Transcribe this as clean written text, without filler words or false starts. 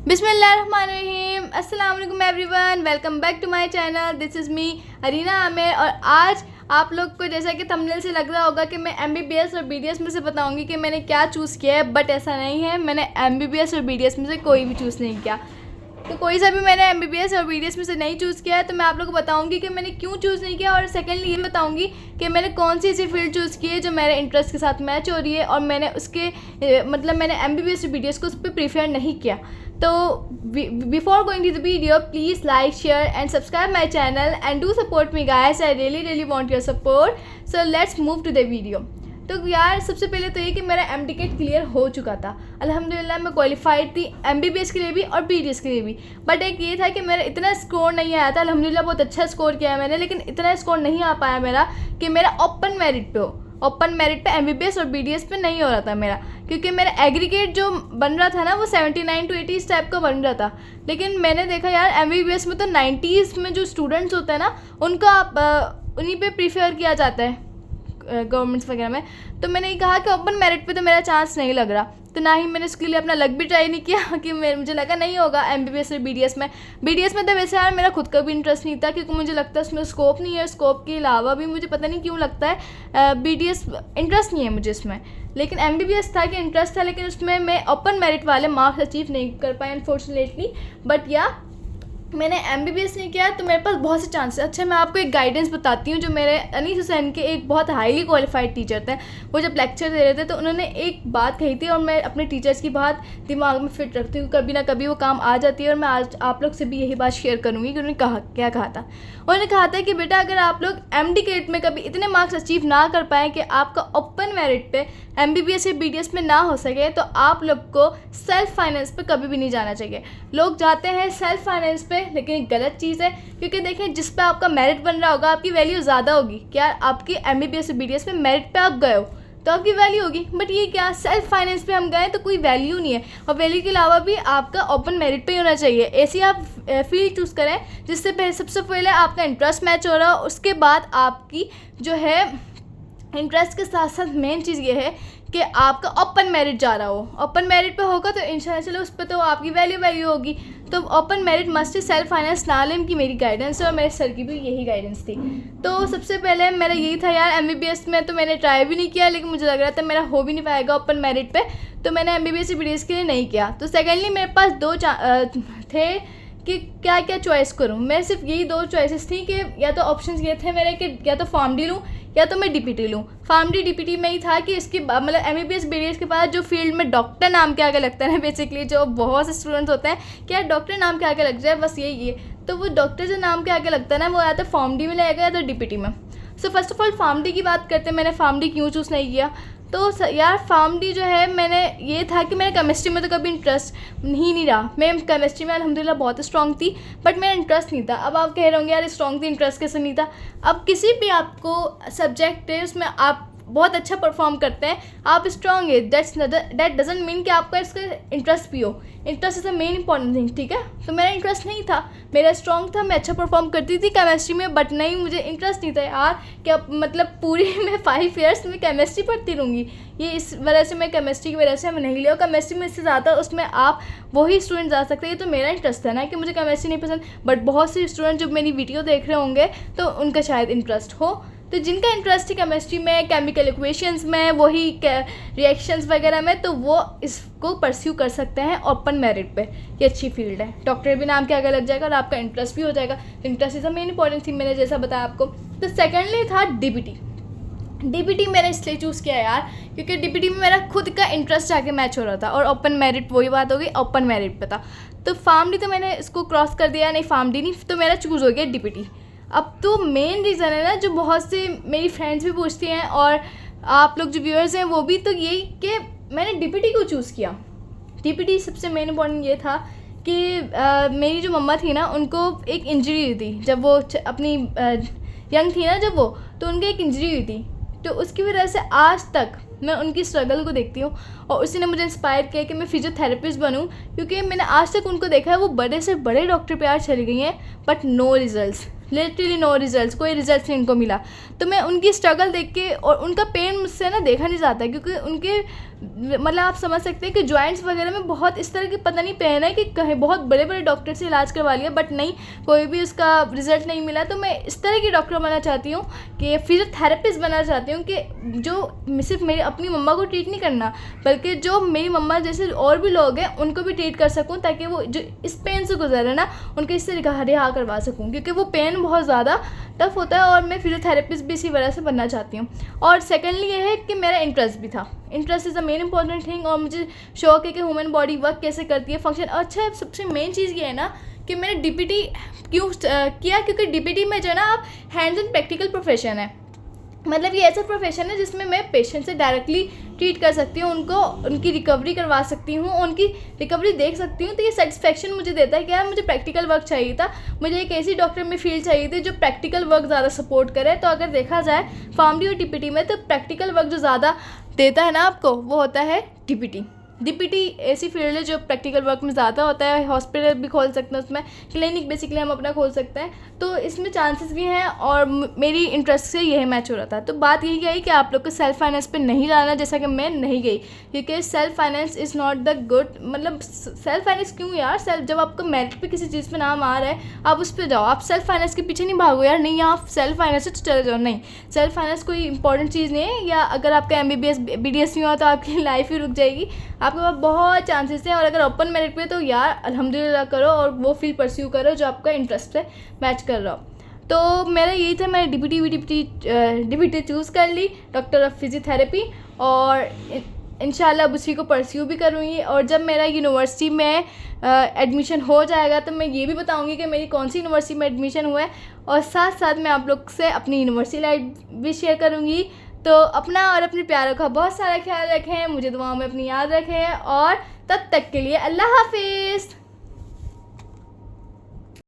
बिस्मिल्लाहिर्रहमानिर्रहीम। अस्सलाम वालेकुम everyone, welcome back to my channel. This is me Arina Aamir. और आज आप लोग को जैसा कि थंबनेल से लग रहा होगा कि मैं MBBS और BDS में से बताऊंगी कि मैंने क्या चूज़ किया है, बट ऐसा नहीं है। मैंने MBBS और BDS में से कोई भी चूज़ नहीं किया। तो कोई सा भी मैंने MBBS और BDS में से नहीं चूज़ किया है, तो मैं आप लोग को बताऊंगी कि मैंने क्यों चूज़ नहीं किया। और सेकेंडली ये बताऊंगी कि मैंने कौन सी ऐसी फील्ड चूज़ की है जो मेरे इंटरेस्ट के साथ मैच हो रही है, और मैंने उसके मैंने MBBS और BDS को उस पर प्रीफर नहीं किया। तो before going to the video, please like, share and subscribe my channel and do support me guys. I really want your support. So let's move to the video. तो यार सबसे पहले तो ये कि मेरा MDCAT क्लियर हो चुका था अल्हम्दुलिल्लाह। मैं क्वालिफाइड थी MBBS के लिए भी और BDS के लिए भी। बट एक ये था कि मेरा इतना स्कोर नहीं आया था। अल्हम्दुलिल्लाह बहुत अच्छा स्कोर किया है मैंने, लेकिन इतना स्कोर नहीं आ पाया मेरा कि मेरा ओपन मेरिट पे हो। ओपन मेरिट पे MBBS और BDS पे नहीं हो रहा था मेरा, क्योंकि मेरा एग्रीगेट जो बन रहा था ना वो 79 to 80 इस टाइप का बन रहा था। लेकिन मैंने देखा यार MBBS में तो 90s में जो स्टूडेंट्स होते हैं ना उनको उन्हीं पे प्रीफर किया जाता है गवर्नमेंट्स वगैरह में। तो मैंने ये कहा कि ओपन मेरिट पे तो मेरा चांस नहीं लग रहा, तो ना ही मैंने इसके लिए अपना लक भी ट्राई नहीं किया कि मुझे लगा नहीं होगा MBBS और BDS में। BDS में तो वैसे यार मेरा खुद का भी इंटरेस्ट नहीं था, क्योंकि मुझे लगता है उसमें स्कोप नहीं है। स्कोप के अलावा भी मुझे पता नहीं क्यों लगता है BDS इंटरेस्ट नहीं है मुझे इसमें। लेकिन MBBS था कि इंटरेस्ट था, लेकिन उसमें मैं ओपन मेरिट वाले मार्क्स अचीव नहीं कर पाई अनफॉर्चुनेटली। बट या मैंने MBBS नहीं किया तो मेरे पास बहुत से चांसेस। अच्छा, मैं आपको एक गाइडेंस बताती हूँ जो मेरे अनीस हुसैन के एक बहुत हाईली क्वालिफाइड टीचर थे। वो जब लेक्चर दे रहे थे तो उन्होंने एक बात कही थी, और मैं अपने टीचर्स की बात दिमाग में फिट रखती हूँ, कभी ना कभी वो काम आ जाती है। और मैं आज आप लोग से भी यही बात शेयर करूँगी कि उन्होंने क्या कहा था। उन्होंने कहा था कि बेटा अगर आप लोग MDCAT में कभी इतने मार्क्स अचीव ना कर पाएँ कि आपका ओपन मेरिट पे MBBS या BDS में ना हो सके, तो आप लोग को सेल्फ फाइनेंस पे कभी भी नहीं जाना चाहिए। लोग जाते हैं सेल्फ फाइनेंस पे, लेकिन एक गलत चीज़ है, क्योंकि देखें जिस पे आपका मेरिट बन रहा होगा आपकी वैल्यू ज़्यादा होगी। क्या आपकी MBBS और BDS में मेरिट पे आप गए हो तो आपकी वैल्यू होगी, बट ये क्या सेल्फ फाइनेंस पे हम गए तो कोई वैल्यू नहीं है। और वैल्यू के अलावा भी आपका ओपन मेरिट पे ही होना चाहिए। ऐसी आप फील्ड चूज़ करें जिससे सबसे पहले आपका इंटरेस्ट मैच हो रहा हो, उसके बाद आपकी जो है इंटरेस्ट के साथ साथ मेन चीज़ ये है कि आपका ओपन मेरिट जा रहा हो। ओपन मेरिट पे होगा तो इंशाल्लाह उस पर तो आपकी वैल्यू होगी। तो open merit must self finance ना लें की मेरी गाइडेंस है, और मेरे सर की भी यही गाइडेंस थी। तो सबसे पहले मेरा यही था यार। MBBS में तो मैंने ट्राई भी नहीं किया, लेकिन मुझे लग रहा था मेरा हो भी नहीं पाएगा ओपन मेरिट पे, तो मैंने MBBS BDS के लिए नहीं किया। तो सेकेंडली मेरे पास दो थे कि क्या क्या चॉइस करूं। मैं सिर्फ यही दो चॉइसेस थी कि या तो ऑप्शंस ये थे मेरे कि या तो फार्म डी लूँ या तो मैं DPT लूँ। फार्म डी DPT में ही था कि इसकी मतलब MBBS BDS के बाद जो फील्ड में डॉक्टर नाम के आगे लगता है ना, बेसिकली जो बहुत से स्टूडेंट्स होते हैं कि यार डॉक्टर नाम के आगे लग जाए, बस यही है। तो वो डॉक्टर जो नाम के आगे लगता है ना वो या तो फार्म डी में लगेगा या तो DPT में। So first of all pharm D की बात करते हैं। मैंने फार्म डी क्यों चूज़ नहीं किया, तो यार फार्म डी जो है मैंने ये था कि मेरे केमिस्ट्री में तो कभी इंटरेस्ट ही नहीं रहा। मैं केमिस्ट्री में अल्हम्दुलिल्लाह बहुत स्ट्रॉन्ग थी, बट मेरा इंटरेस्ट नहीं था। अब आप कह रहे होंगे यार स्ट्रॉन्ग थी, इंटरेस्ट कैसे नहीं था। अब किसी भी आपको सब्जेक्ट है उसमें आप बहुत अच्छा परफॉर्म करते हैं, आप स्ट्रॉन्ग है, दैट डजंट मीन कि आपका इसका इंटरेस्ट भी हो। Interest is the main important thing, ठीक है। तो मेरा इंटरेस्ट नहीं था, मेरा स्ट्रॉन्ग था, मैं अच्छा परफॉर्म करती थी केमिस्ट्री में, बट नहीं मुझे इंटरेस्ट नहीं था यार। क्या मतलब पूरी मैं 5 ईयर्स में केमिस्ट्री पढ़ती रहूँगी, ये इस वजह से मैं केमिस्ट्री की वजह से मैं नहीं लिया। केमिस्ट्री में इससे ज़्यादा उसमें आप वही स्टूडेंट जा सकते हैं। ये तो मेरा इंटरेस्ट है ना कि मुझे केमिस्ट्री नहीं पसंद, बट बहुत से स्टूडेंट जो मेरी वीडियो देख रहे होंगे तो उनका शायद इंटरेस्ट हो। तो जिनका इंटरेस्ट है केमिस्ट्री में, केमिकल इक्वेशंस में, वही रिएक्शंस वगैरह में, तो वो इसको परस्यू कर सकते हैं ओपन मेरिट पे। ये अच्छी फील्ड है, डॉक्टर भी नाम के आगे लग जाएगा और आपका इंटरेस्ट भी हो जाएगा। तो interest is the main important thing, मैंने जैसा बताया आपको। तो सेकेंडली था DPT मैंने इसलिए चूज़ किया यार क्योंकि DPT में मेरा खुद का इंटरेस्ट आके मैच हो रहा था, और ओपन मेरिट वही बात हो गई, ओपन मेरिट पे था। तो फार्म डी तो मैंने इसको क्रॉस कर दिया, नहीं फार्म डी नहीं, तो मेरा चूज़ हो गया DPT। अब तो मेन रीज़न है ना जो बहुत से मेरी फ्रेंड्स भी पूछती हैं और आप लोग जो व्यूअर्स हैं वो भी, तो यही कि मैंने DPT को चूज़ किया। DPT सबसे मेन इंपॉर्टेंट ये था कि मेरी जो मम्मा थी ना उनको एक इंजरी हुई थी जब वो अपनी यंग थी ना, जब वो तो उनकी एक इंजरी हुई थी। तो उसकी वजह से आज तक मैं उनकी स्ट्रगल को देखती हूँ, और उसी ने मुझे इंस्पायर किया कि मैं फिजियोथेरेपिस्ट बनूँ, क्योंकि मैंने आज तक उनको देखा है वो बड़े से बड़े डॉक्टर पे आज चली गई हैं, but no results. Literally no results, कोई रिजल्ट नहीं उनको मिला। तो मैं उनकी स्ट्रगल देख के, और उनका पेन मुझसे ना देखा नहीं जाता, क्योंकि उनके मतलब आप समझ सकते हैं कि जॉइंट्स वगैरह में बहुत इस तरह की पता नहीं पेन है कि कहीं बहुत बड़े बड़े डॉक्टर से इलाज करवा लिया, बट नहीं, कोई भी उसका रिजल्ट नहीं मिला। तो मैं इस तरह की डॉक्टर बनना चाहती हूँ कि फिजियोथेरेपिस्ट बनना चाहती हूँ, कि जो सिर्फ मेरी अपनी मम्मा को ट्रीट नहीं करना, बल्कि जो मेरी मम्मा जैसे और भी लोग हैं उनको भी ट्रीट कर सकूँ, ताकि वो जो इस पेन से गुजरे ना उनको इससे रिहा करवा सकूँ, क्योंकि वो पेन बहुत ज़्यादा टफ होता है। और मैं फिजियोथेरेपिस्ट भी इसी वजह से बनना चाहती हूँ। और सेकेंडली ये है कि मेरा इंटरेस्ट भी था, interest is a main important thing, और मुझे शौक है कि ह्यूमन बॉडी वर्क कैसे करती है, फंक्शन। अच्छा, सबसे मेन चीज़ ये है ना कि मैंने डीपीटी क्यों किया, क्योंकि डीपीटी में जो है ना आप हैंड्स ऑन प्रैक्टिकल प्रोफेशन है, मतलब ये ऐसा प्रोफेशन है जिसमें मैं पेशेंट से डायरेक्टली ट्रीट कर सकती हूँ, उनको उनकी रिकवरी करवा सकती हूँ, उनकी रिकवरी देख सकती हूँ। तो ये सेटिस्फेक्शन मुझे देता है कि यार मुझे प्रैक्टिकल वर्क चाहिए था, मुझे एक ऐसी डॉक्टर में फील्ड चाहिए थी जो प्रैक्टिकल वर्क ज़्यादा सपोर्ट करे। तो अगर देखा जाए फार्मडी और डीपीटी में, तो प्रैक्टिकल वर्क जो ज़्यादा देता है ना आपको, वो होता है डीपीटी। डीपीटी ऐसी फील्ड है जो प्रैक्टिकल वर्क में ज़्यादा होता है। हॉस्पिटल भी खोल सकते हैं उसमें, क्लिनिक बेसिकली हम अपना खोल सकते हैं, तो इसमें चांसेस भी हैं। और मेरी इंटरेस्ट से यही मैच हो रहा था। तो बात यही आई कि आप लोग को सेल्फ फाइनेंस पे नहीं जाना, जैसा कि मैं नहीं गई, क्योंकि self finance is not the good. मतलब सेल्फ फाइनेंस क्यों यार, जब आपको मेरिट पे किसी चीज़ पे नाम आ रहा है आप उस पर जाओ, आप सेल्फ फाइनेंस के पीछे नहीं भागो यार, नहीं आप सेल्फ फाइनेंस से चले जाओ। नहीं, सेल्फ फाइनेंस कोई इंपॉर्टेंट चीज़ नहीं है। या अगर आपका MBBS BDS नहीं हुआ तो आपकी लाइफ ही रुक जाएगी। आपके पास बहुत चांसेस हैं, और अगर ओपन मेरिट पे तो यार अल्हम्दुलिल्लाह करो और वो फील्ड परस्यू करो जो आपका इंटरेस्ट है मैच कर रहा हो। तो मेरा यही था, मैंने DPT चूज़ कर ली, डॉक्टर ऑफ फिजियोथेरेपी, और इंशाल्लाह अब उसी को परस्यू भी करूँगी। और जब मेरा यूनिवर्सिटी में एडमिशन हो जाएगा तो मैं ये भी बताऊँगी कि मेरी कौन सी यूनिवर्सिटी में एडमिशन हुआ है, और साथ साथ मैं आप लोग से अपनी यूनिवर्सिटी लाइफ भी शेयर करूँगी। तो अपना और अपने प्यारों का बहुत सारा ख्याल रखें, मुझे दुआओं में अपनी याद रखें, और तब तक के लिए अल्लाह हाफिज़।